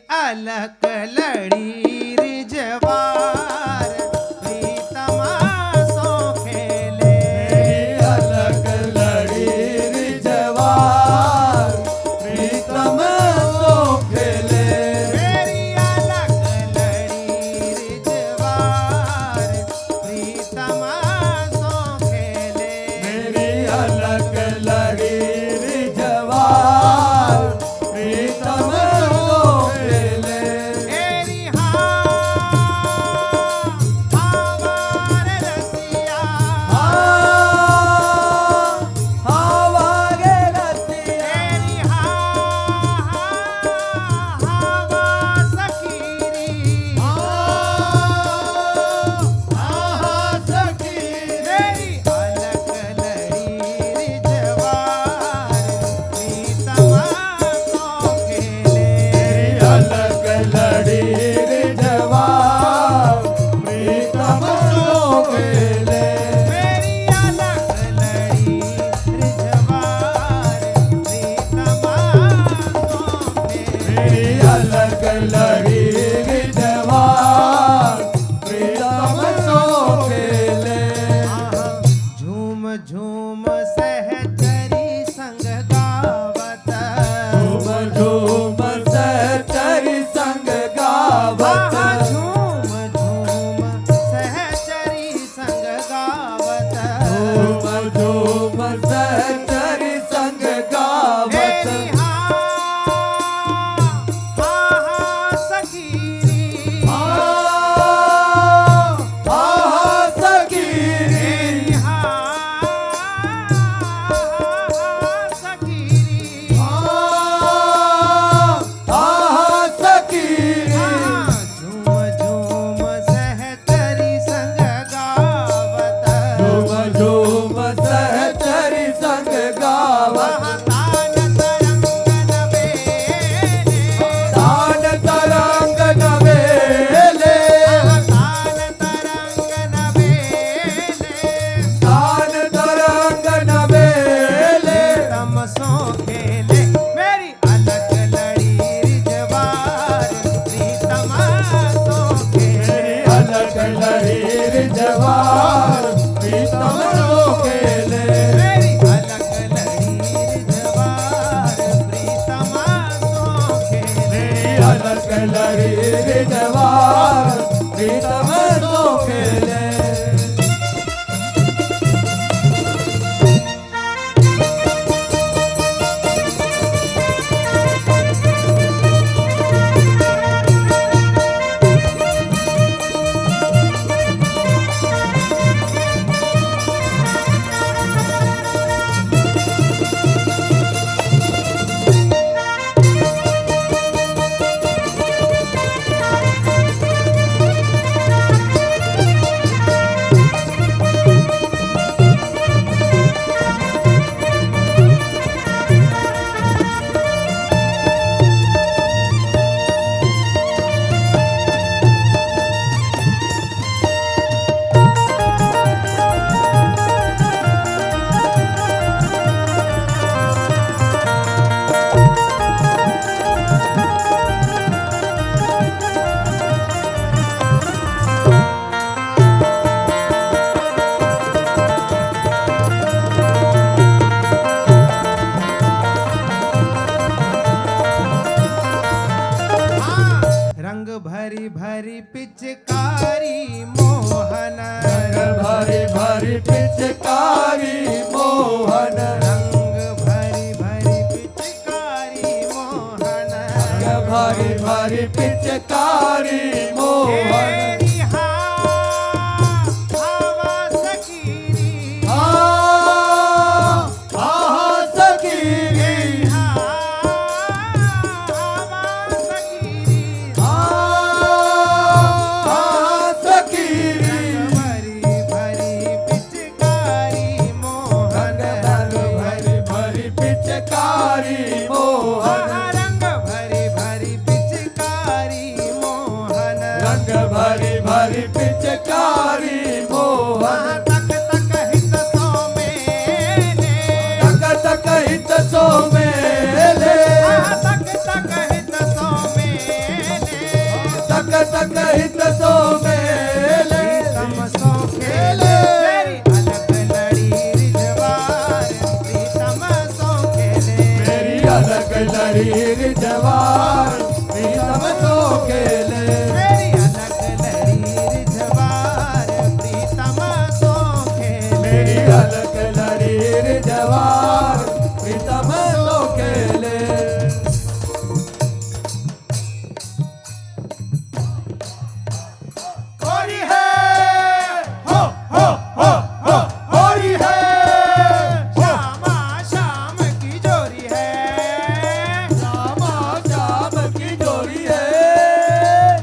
अलक लड़ी रिजवार प्रीतम सो खेले। अलक लड़ी रिजवार प्रीतम सो खेले। मेरी अलक लड़ी रिजवार प्रीतम सो खेले। मेरी अलक लड़ी रिजवार प्रीतम सो खेले। मेरी हावार रसिया हवागे रसिया। मेरी हावा सखीरी सखी। मेरी अलक लड़ी रिजवार प्रीतम सो खेले। अलग लड़ी रिजवार प्रीतम सो खेले। मेरी अलक लड़ी रिजवार प्रीतम सो खेले। मेरी अलग लड़ी रिजवार प्रीतम सो खेले। झूम झूम सहचरी संग गावत। झूम झूम सहचरी संग गावत। झूम झूम सहचरी संग गावत। झूम झूम सहचरी संग गावत। मेरी हा सखीरी सखीरी। मेरी हा सखीरी सखीरी। झूम झूम सहचरी संग गावत। झूम झूम सहचरी संग गावत। तान तरंगन बेले। तान तरंग नवेले। तान तरंगन बेले। तान तरंग नवेले। तम सो खेले। मेरी अलक लड़ी रिजवार प्रीतम सो खेले। मेरी अलग लड़ी रिजवार प्रीतम सो खेले। मेरी अलक लड़ी रिजवार प्रीतम सो खेले। मेरी अलग लड़ी रिजवार प्रीतम सो खेले। रंग भरी भरी पिचकारी मोहन। भरी भरी पिचकारी मोहन। रंग भरी भरी पिचकारी मोहन। भरी भरी पिचकारी मोहन। मेरी हावा सखीरी सखीरी। मेरी हावा सखीरी सखीरी। भरी भरी पिचकारी मोहन। भरी भरी पिचकारी मोहन। रंग भरी भरी पिचकारी मोहन। रंग भरी तक हित सो मेले प्रीतम सो खेले मेरी अलग लड़ी रिझवार प्रीतम सो खेले मेरी अलग लड़ी रिझवार प्रीतम सो खेले मेरी अलग लड़ी मेरी अलग लड़ी रिझवार रिझवार प्रीतम सो खेले होरी है हो होरी है श्यामा श्याम की जोरी है श्यामा श्याम की जोड़ी है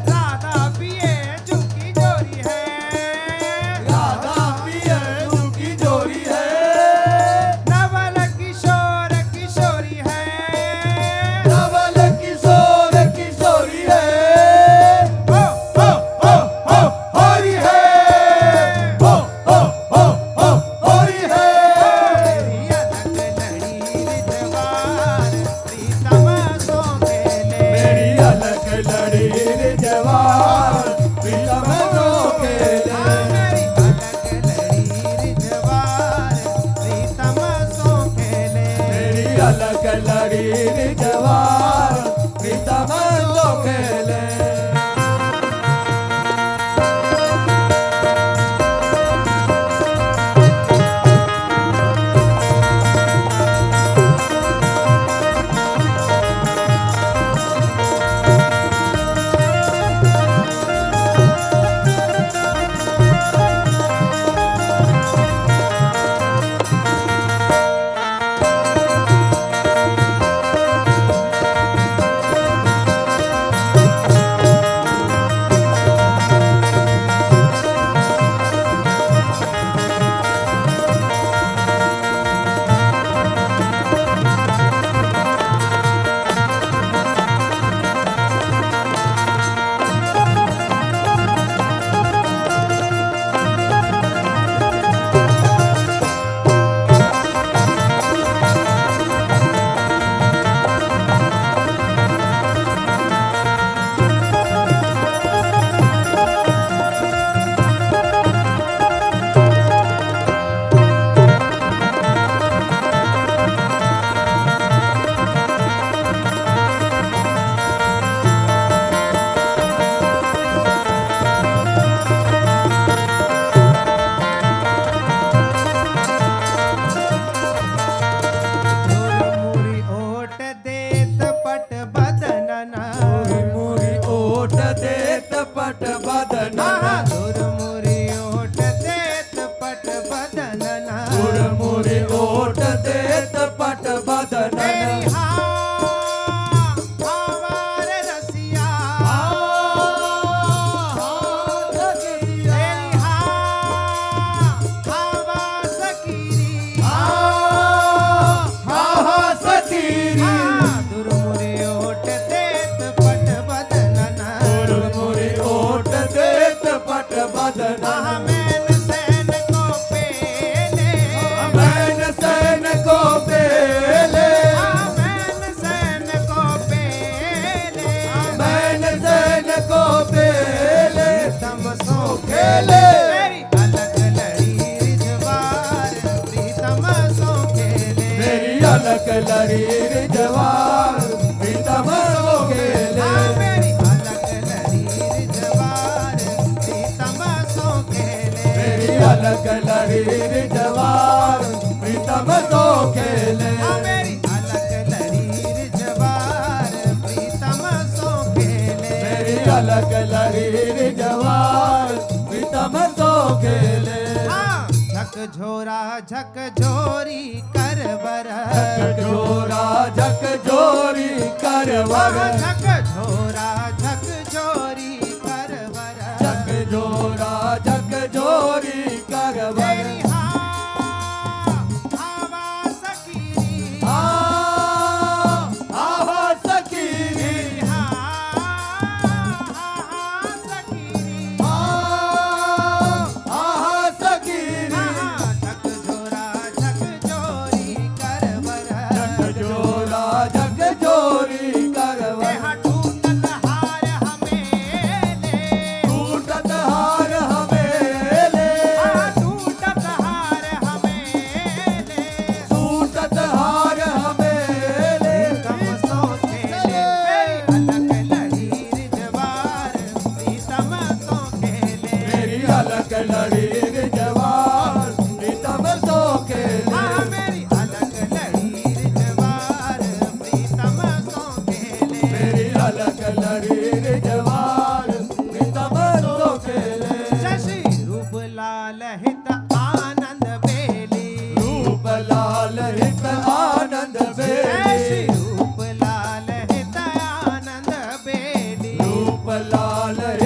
राधा पिए झुकी जोरी है राधा पिया की जोड़ी है नवल किशोर किशोरी है नवल किशोर किशोरी है हो होरी है होरी है मेरी अलग लड़ी रिझवार प्रीतम सो खेले मेरी अलग लड़ी रिझवार प्रीतम सो खेले मेरी अलग लड़ी रिझवार प्रीतम सो खेले मेरी अलग लड़ी रिझवार प्रीतम सो खेले मुरी ओट देत पट बदनना मुरी ओट देत पट बदनना मुरी ओट देत पट बदनना मुरी ओट देत पट बदनना मेरी हावार रसिया मेरी हावा सकीरी दुर्मुरी ओट देत पट बदनना मुरी ओट देत पट बदनना मैन सैन को पेले मैन सैन को पेले मैन सैन को पेले मैन सैन को पेले तम सो खेले मेरी अलग लड़ी रिझवार प्रीतम सो खेले मेरी अलग लड़ी रिझवार प्रीतम सो खेले मेरी अलग लड़ी रिझवार प्रीतम सो खेले मेरी अलग लड़ी रिझवार प्रीतम सो खेले मेरी अलग लड़ी रिझवार प्रीतम सो खेले मेरी अलग लड़ी रिझवार प्रीतम सो खेले झकझोरा झकझोरी करवर झकझोरा झकझोरी करवर झकझोरा झकझोरी करवर झकझोरा झकझोरी करवर मेरी हावा सकीरी आहा सकीरी मेरी सकीरी आहा सकीरी झकझोरा झकझोरी करवर झकझोरा झकझोरी करवर टूट लाल रे